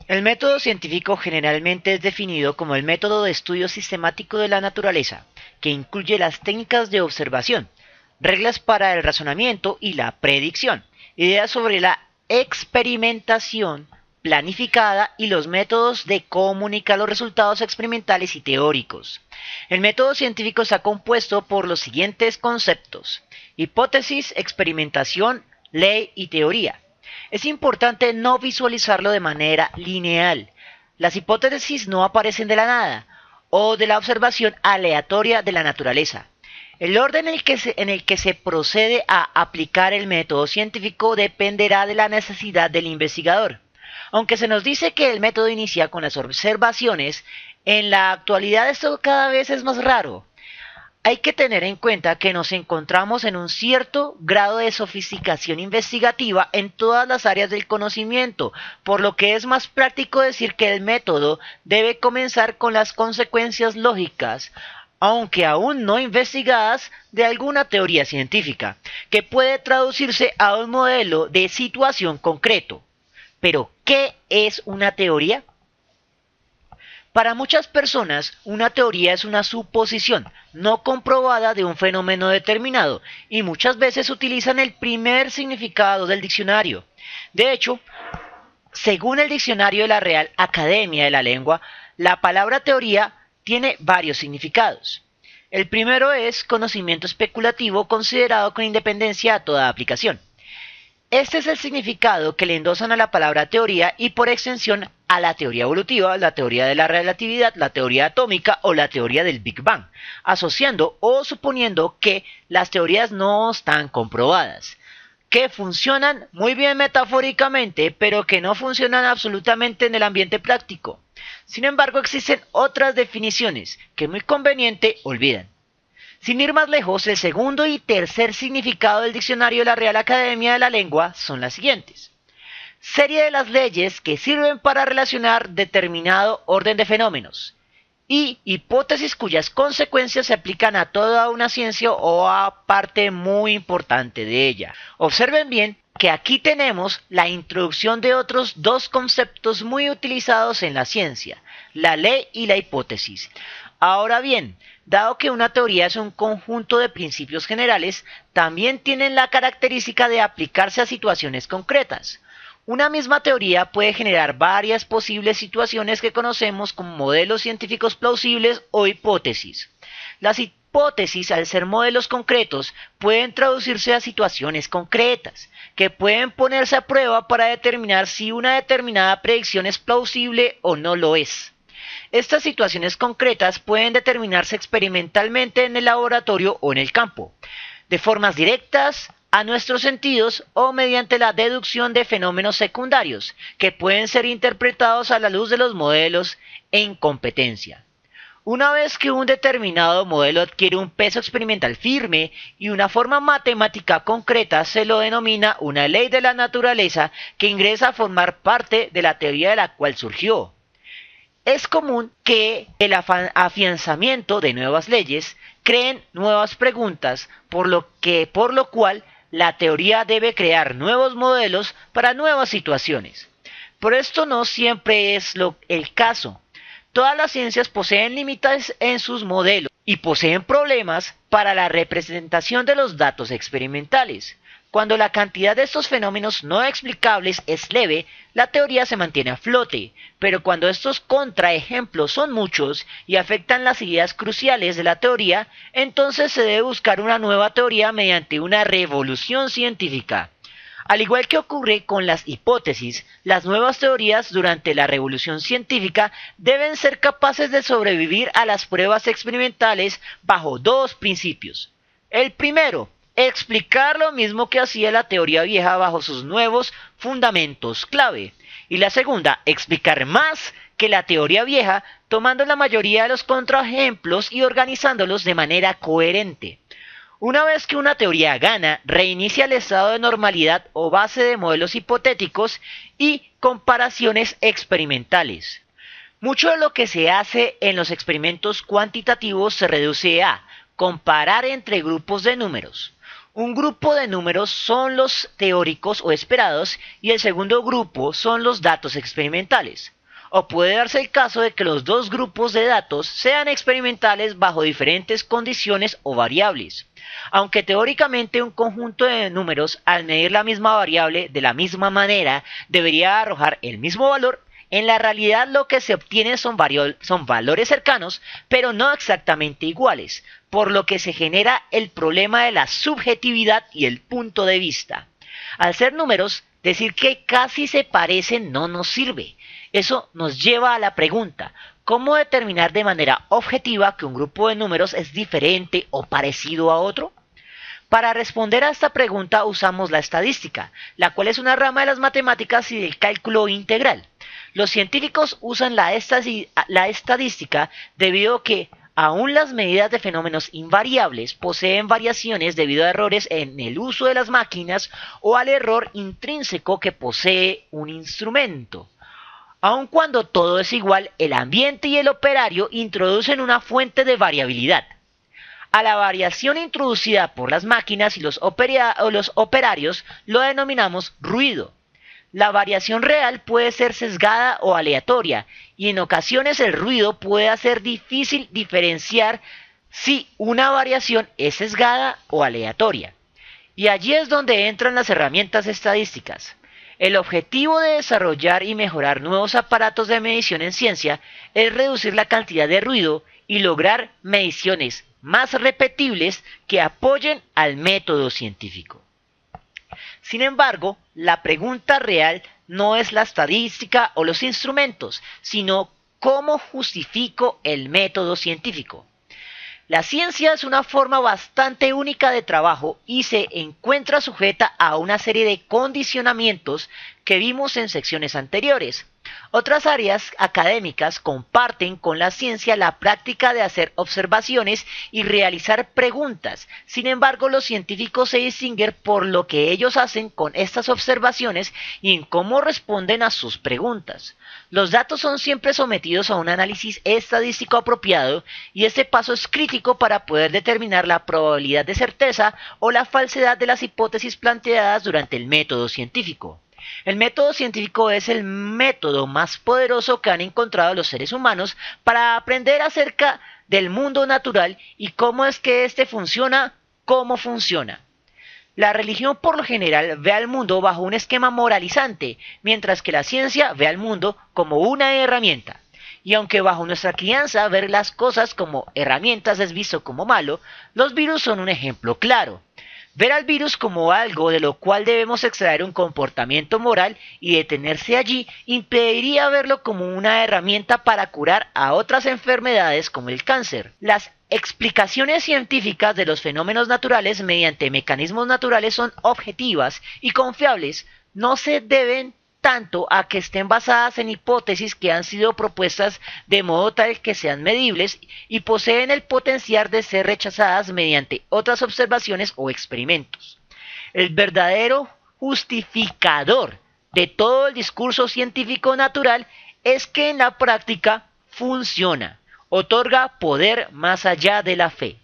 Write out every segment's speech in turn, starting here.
El método científico generalmente es definido como el método de estudio sistemático de la naturaleza, que incluye las técnicas de observación, reglas para el razonamiento y la predicción, ideas sobre la experimentación planificada y los métodos de comunicar los resultados experimentales y teóricos. El método científico está compuesto por los siguientes conceptos: hipótesis, experimentación, ley y teoría. Es importante no visualizarlo de manera lineal. Las hipótesis no aparecen de la nada o de la observación aleatoria de la naturaleza. El orden en el que se procede a aplicar el método científico dependerá de la necesidad del investigador. Aunque se nos dice que el método inicia con las observaciones, en la actualidad esto cada vez es más raro. Hay que tener en cuenta que nos encontramos en un cierto grado de sofisticación investigativa en todas las áreas del conocimiento, por lo que es más práctico decir que el método debe comenzar con las consecuencias lógicas, aunque aún no investigadas, de alguna teoría científica, que puede traducirse a un modelo de situación concreto. Pero, ¿qué es una teoría? Para muchas personas, una teoría es una suposición no comprobada de un fenómeno determinado y muchas veces utilizan el primer significado del diccionario. De hecho, según el diccionario de la Real Academia de la Lengua, la palabra teoría tiene varios significados. El primero es conocimiento especulativo considerado con independencia a toda aplicación. Este es el significado que le endosan a la palabra teoría y por extensión a la teoría evolutiva, la teoría de la relatividad, la teoría atómica o la teoría del Big Bang, asociando o suponiendo que las teorías no están comprobadas, que funcionan muy bien metafóricamente, pero que no funcionan absolutamente en el ambiente práctico. Sin embargo, existen otras definiciones que muy conveniente olvidan. Sin ir más lejos, el segundo y tercer significado del diccionario de la Real Academia de la Lengua son las siguientes: serie de las leyes que sirven para relacionar determinado orden de fenómenos, y hipótesis cuyas consecuencias se aplican a toda una ciencia o a parte muy importante de ella. Observen bien que aquí tenemos la introducción de otros dos conceptos muy utilizados en la ciencia: la ley y la hipótesis. Ahora bien, dado que una teoría es un conjunto de principios generales, también tienen la característica de aplicarse a situaciones concretas. Una misma teoría puede generar varias posibles situaciones que conocemos como modelos científicos plausibles o hipótesis. Las hipótesis, al ser modelos concretos, pueden traducirse a situaciones concretas, que pueden ponerse a prueba para determinar si una determinada predicción es plausible o no lo es. Estas situaciones concretas pueden determinarse experimentalmente en el laboratorio o en el campo, de formas directas a nuestros sentidos o mediante la deducción de fenómenos secundarios, que pueden ser interpretados a la luz de los modelos en competencia. Una vez que un determinado modelo adquiere un peso experimental firme y una forma matemática concreta, se lo denomina una ley de la naturaleza que ingresa a formar parte de la teoría de la cual surgió. Es común que el afianzamiento de nuevas leyes creen nuevas preguntas, por lo cual la teoría debe crear nuevos modelos para nuevas situaciones. Pero esto no siempre es el caso. Todas las ciencias poseen límites en sus modelos y poseen problemas para la representación de los datos experimentales. Cuando la cantidad de estos fenómenos no explicables es leve, la teoría se mantiene a flote, pero cuando estos contraejemplos son muchos y afectan las ideas cruciales de la teoría, entonces se debe buscar una nueva teoría mediante una revolución científica. Al igual que ocurre con las hipótesis, las nuevas teorías durante la revolución científica deben ser capaces de sobrevivir a las pruebas experimentales bajo dos principios. El primero, explicar lo mismo que hacía la teoría vieja bajo sus nuevos fundamentos clave. Y la segunda, explicar más que la teoría vieja, tomando la mayoría de los contraejemplos y organizándolos de manera coherente. Una vez que una teoría gana, reinicia el estado de normalidad o base de modelos hipotéticos y comparaciones experimentales. Mucho de lo que se hace en los experimentos cuantitativos se reduce a comparar entre grupos de números. Un grupo de números son los teóricos o esperados y el segundo grupo son los datos experimentales. O puede darse el caso de que los dos grupos de datos sean experimentales bajo diferentes condiciones o variables. Aunque teóricamente un conjunto de números al medir la misma variable de la misma manera debería arrojar el mismo valor, en la realidad lo que se obtiene son valores cercanos, pero no exactamente iguales, por lo que se genera el problema de la subjetividad y el punto de vista. Al ser números, decir que casi se parecen no nos sirve. Eso nos lleva a la pregunta, ¿cómo determinar de manera objetiva que un grupo de números es diferente o parecido a otro? Para responder a esta pregunta usamos la estadística, la cual es una rama de las matemáticas y del cálculo integral. Los científicos usan la estadística debido a que aún las medidas de fenómenos invariables poseen variaciones debido a errores en el uso de las máquinas o al error intrínseco que posee un instrumento. Aun cuando todo es igual, el ambiente y el operario introducen una fuente de variabilidad. A la variación introducida por las máquinas y los operarios lo denominamos ruido. La variación real puede ser sesgada o aleatoria, y en ocasiones el ruido puede hacer difícil diferenciar si una variación es sesgada o aleatoria. Y allí es donde entran las herramientas estadísticas. El objetivo de desarrollar y mejorar nuevos aparatos de medición en ciencia es reducir la cantidad de ruido y lograr mediciones más repetibles que apoyen al método científico. Sin embargo, la pregunta real no es la estadística o los instrumentos, sino cómo justifico el método científico. La ciencia es una forma bastante única de trabajo y se encuentra sujeta a una serie de condicionamientos que vimos en secciones anteriores. Otras áreas académicas comparten con la ciencia la práctica de hacer observaciones y realizar preguntas. Sin embargo, los científicos se distinguen por lo que ellos hacen con estas observaciones y en cómo responden a sus preguntas. Los datos son siempre sometidos a un análisis estadístico apropiado y este paso es crítico para poder determinar la probabilidad de certeza o la falsedad de las hipótesis planteadas durante el método científico. El método científico es el método más poderoso que han encontrado los seres humanos para aprender acerca del mundo natural y cómo es que éste funciona, cómo funciona. La religión por lo general ve al mundo bajo un esquema moralizante, mientras que la ciencia ve al mundo como una herramienta. Y aunque bajo nuestra crianza ver las cosas como herramientas es visto como malo, los virus son un ejemplo claro. Ver al virus como algo de lo cual debemos extraer un comportamiento moral y detenerse allí impediría verlo como una herramienta para curar a otras enfermedades como el cáncer. Las explicaciones científicas de los fenómenos naturales mediante mecanismos naturales son objetivas y confiables, no se deben tanto a que estén basadas en hipótesis que han sido propuestas de modo tal que sean medibles y poseen el potencial de ser rechazadas mediante otras observaciones o experimentos. El verdadero justificador de todo el discurso científico natural es que en la práctica funciona, otorga poder más allá de la fe.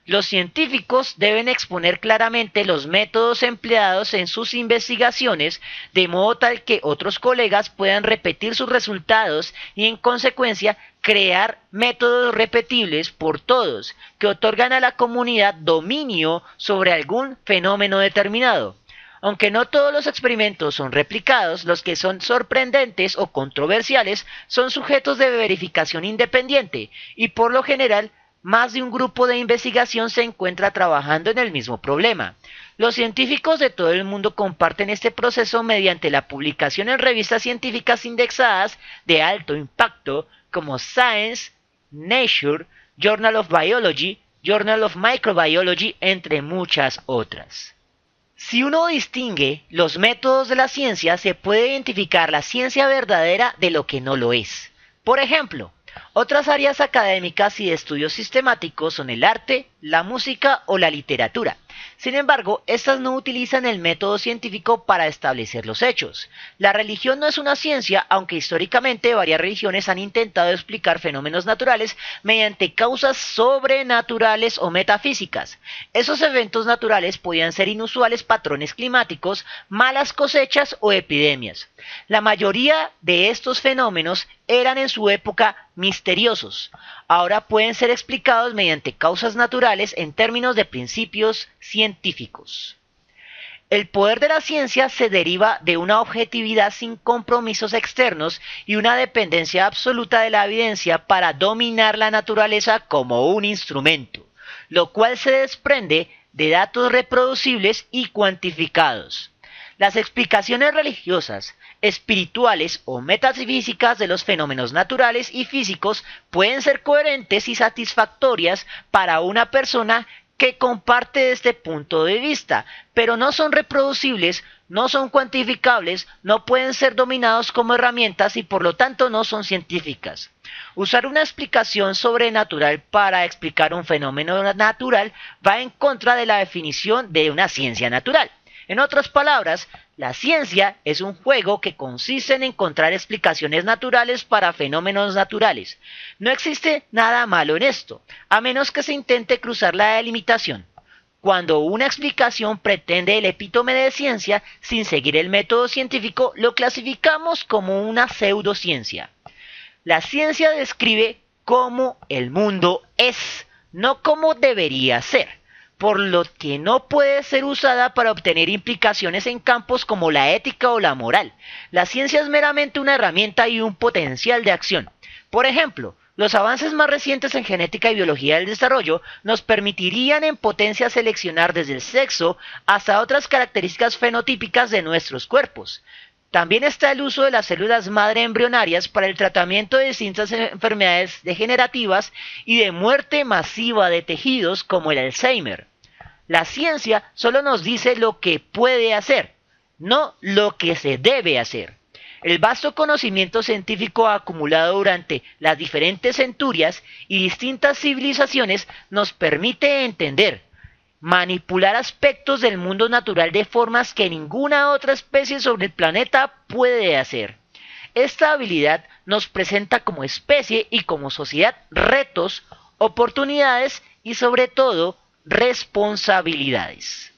Los científicos deben exponer claramente los métodos empleados en sus investigaciones de modo tal que otros colegas puedan repetir sus resultados y en consecuencia crear métodos repetibles por todos que otorgan a la comunidad dominio sobre algún fenómeno determinado. Aunque no todos los experimentos son replicados, los que son sorprendentes o controversiales son sujetos de verificación independiente y por lo general más de un grupo de investigación se encuentra trabajando en el mismo problema. Los científicos de todo el mundo comparten este proceso mediante la publicación en revistas científicas indexadas de alto impacto como Science, Nature, Journal of Biology, Journal of Microbiology, entre muchas otras. Si uno distingue los métodos de la ciencia, se puede identificar la ciencia verdadera de lo que no lo es. Por ejemplo, otras áreas académicas y de estudios sistemáticos son el arte, la música o la literatura, Sin embargo, estas no utilizan el método científico para establecer los hechos. La religión no es una ciencia, aunque históricamente varias religiones han intentado explicar fenómenos naturales mediante causas sobrenaturales o metafísicas. Esos eventos naturales podían ser inusuales patrones climáticos, malas cosechas o epidemias. La mayoría de estos fenómenos eran en su época misteriosos. Ahora pueden ser explicados mediante causas naturales en términos de principios científicos. El poder de la ciencia se deriva de una objetividad sin compromisos externos y una dependencia absoluta de la evidencia para dominar la naturaleza como un instrumento, lo cual se desprende de datos reproducibles y cuantificados. Las explicaciones religiosas, espirituales o metafísicas de los fenómenos naturales y físicos pueden ser coherentes y satisfactorias para una persona que comparte este punto de vista, pero no son reproducibles, no son cuantificables, no pueden ser dominados como herramientas y por lo tanto no son científicas. Usar una explicación sobrenatural para explicar un fenómeno natural va en contra de la definición de una ciencia natural. En otras palabras, la ciencia es un juego que consiste en encontrar explicaciones naturales para fenómenos naturales. No existe nada malo en esto, a menos que se intente cruzar la delimitación. Cuando una explicación pretende el epítome de ciencia sin seguir el método científico, lo clasificamos como una pseudociencia. La ciencia describe cómo el mundo es, no cómo debería ser, por lo que no puede ser usada para obtener implicaciones en campos como la ética o la moral. La ciencia es meramente una herramienta y un potencial de acción. Por ejemplo, los avances más recientes en genética y biología del desarrollo nos permitirían en potencia seleccionar desde el sexo hasta otras características fenotípicas de nuestros cuerpos. También está el uso de las células madre embrionarias para el tratamiento de distintas enfermedades degenerativas y de muerte masiva de tejidos como el Alzheimer. La ciencia solo nos dice lo que puede hacer, no lo que se debe hacer. El vasto conocimiento científico acumulado durante las diferentes centurias y distintas civilizaciones nos permite entender, manipular aspectos del mundo natural de formas que ninguna otra especie sobre el planeta puede hacer. Esta habilidad nos presenta como especie y como sociedad retos, oportunidades y sobre todo responsabilidades.